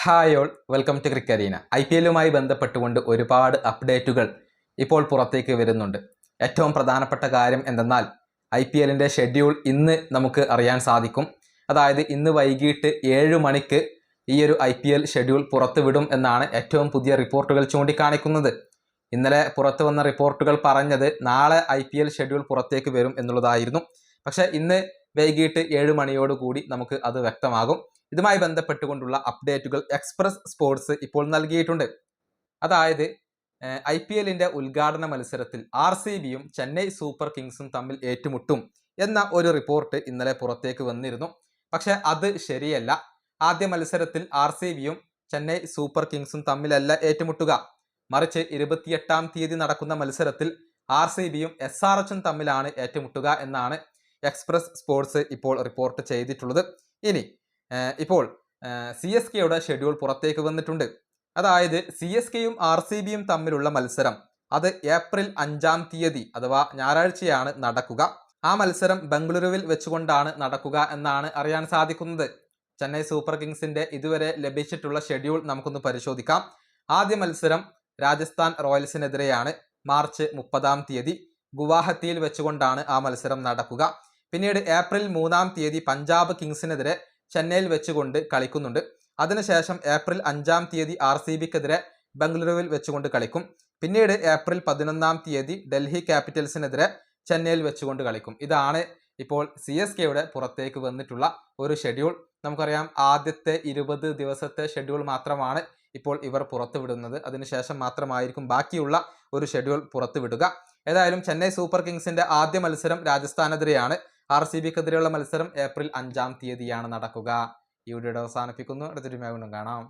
Hi all, welcome to ക്രിക്കരീന. IPLുമായി ബന്ധപ്പെട്ടുകൊണ്ട് ഒരുപാട് അപ്ഡേറ്റുകൾ ഇപ്പോൾ പുറത്തേക്ക് വരുന്നുണ്ട്. ഏറ്റവും പ്രധാനപ്പെട്ട കാര്യം എന്തെന്നാൽ IPLിൻ്റെ ഷെഡ്യൂൾ ഇന്ന് നമുക്ക് അറിയാൻ സാധിക്കും. അതായത് ഇന്ന് വൈകിട്ട് 7 മണിക്ക് ഈ ഒരു IPL ഷെഡ്യൂൾ പുറത്തുവിടും എന്നാണ് ഏറ്റവും പുതിയ റിപ്പോർട്ടുകൾ ചൂണ്ടിക്കാണിക്കുന്നത്. ഇന്നലെ പുറത്തു വന്ന റിപ്പോർട്ടുകൾ പറഞ്ഞത് നാളെ IPL ഷെഡ്യൂൾ പുറത്തേക്ക് വരും എന്നുള്ളതായിരുന്നു. പക്ഷേ ഇന്ന് വൈകിട്ട് 7 മണിയോടുകൂടി നമുക്ക് അത് വ്യക്തമാകും. ഇതുമായി ബന്ധപ്പെട്ടുകൊണ്ടുള്ള അപ്ഡേറ്റുകൾ എക്സ്പ്രസ് സ്പോർട്സ് ഇപ്പോൾ നൽകിയിട്ടുണ്ട്. അതായത് IPLിൻ്റെ ഉദ്ഘാടന മത്സരത്തിൽ RCBയും ചെന്നൈ സൂപ്പർ കിങ്സും തമ്മിൽ ഏറ്റുമുട്ടും എന്ന ഒരു റിപ്പോർട്ട് ഇന്നലെ പുറത്തേക്ക് വന്നിരുന്നു. പക്ഷേ അത് ശരിയല്ല. ആദ്യ മത്സരത്തിൽ RCBയും ചെന്നൈ സൂപ്പർ കിങ്സും തമ്മിലല്ല ഏറ്റുമുട്ടുക. മറിച്ച് 28-ാം തീയതി നടക്കുന്ന മത്സരത്തിൽ RCBയും SRHും തമ്മിലാണ് ഏറ്റുമുട്ടുക എന്നാണ് എക്സ്പ്രസ് സ്പോർട്സ് ഇപ്പോൾ റിപ്പോർട്ട് ചെയ്തിട്ടുള്ളത്. ഇനി ഇപ്പോൾ CSKയുടെ ഷെഡ്യൂൾ പുറത്തേക്ക് വന്നിട്ടുണ്ട്. അതായത് CSKയും RCBയും തമ്മിലുള്ള മത്സരം അത് ഏപ്രിൽ 5-ാം തീയതി അഥവാ ഞായറാഴ്ചയാണ് നടക്കുക. ആ മത്സരം ബംഗളൂരുവിൽ വെച്ചുകൊണ്ടാണ് നടക്കുക എന്നാണ് അറിയാൻ സാധിക്കുന്നത്. ചെന്നൈ സൂപ്പർ കിങ്സിന്റെ ഇതുവരെ ലഭിച്ചിട്ടുള്ള ഷെഡ്യൂൾ നമുക്കൊന്ന് പരിശോധിക്കാം. ആദ്യ മത്സരം രാജസ്ഥാൻ റോയൽസിനെതിരെയാണ് മാർച്ച് 30-ാം തീയതി ഗുവാഹത്തിയിൽ വെച്ചുകൊണ്ടാണ് ആ മത്സരം നടക്കുക. പിന്നീട് ഏപ്രിൽ 3-ാം തീയതി പഞ്ചാബ് കിങ്സിനെതിരെ ചെന്നൈയിൽ വെച്ചുകൊണ്ട് കളിക്കുന്നുണ്ട്. അതിനുശേഷം ഏപ്രിൽ 5-ാം തീയതി RCBക്കെതിരെ ബംഗളൂരുവിൽ വെച്ചുകൊണ്ട് കളിക്കും. പിന്നീട് ഏപ്രിൽ 11-ാം തീയതി ഡൽഹി ക്യാപിറ്റൽസിനെതിരെ ചെന്നൈയിൽ വെച്ചുകൊണ്ട് കളിക്കും. ഇതാണ് ഇപ്പോൾ CSKയുടെ പുറത്തേക്ക് വന്നിട്ടുള്ള ഒരു ഷെഡ്യൂൾ. നമുക്കറിയാം ആദ്യത്തെ 20 ദിവസത്തെ ഷെഡ്യൂൾ മാത്രമാണ് ഇപ്പോൾ ഇവർ പുറത്തുവിടുന്നത്. അതിനുശേഷം മാത്രമായിരിക്കും ബാക്കിയുള്ള ഒരു ഷെഡ്യൂൾ പുറത്തുവിടുക. ഏതായാലും ചെന്നൈ സൂപ്പർ കിങ്സിന്റെ ആദ്യ മത്സരം രാജസ്ഥാനെതിരെയാണ്. RCBക്കെതിരെയുള്ള മത്സരം ഏപ്രിൽ 5-ാം തീയതിയാണ് നടക്കുക. ഈ വീഡിയോ അവസാനിപ്പിക്കുന്നു. അടുത്തൊരു വീഡിയോയിൽ കാണാം.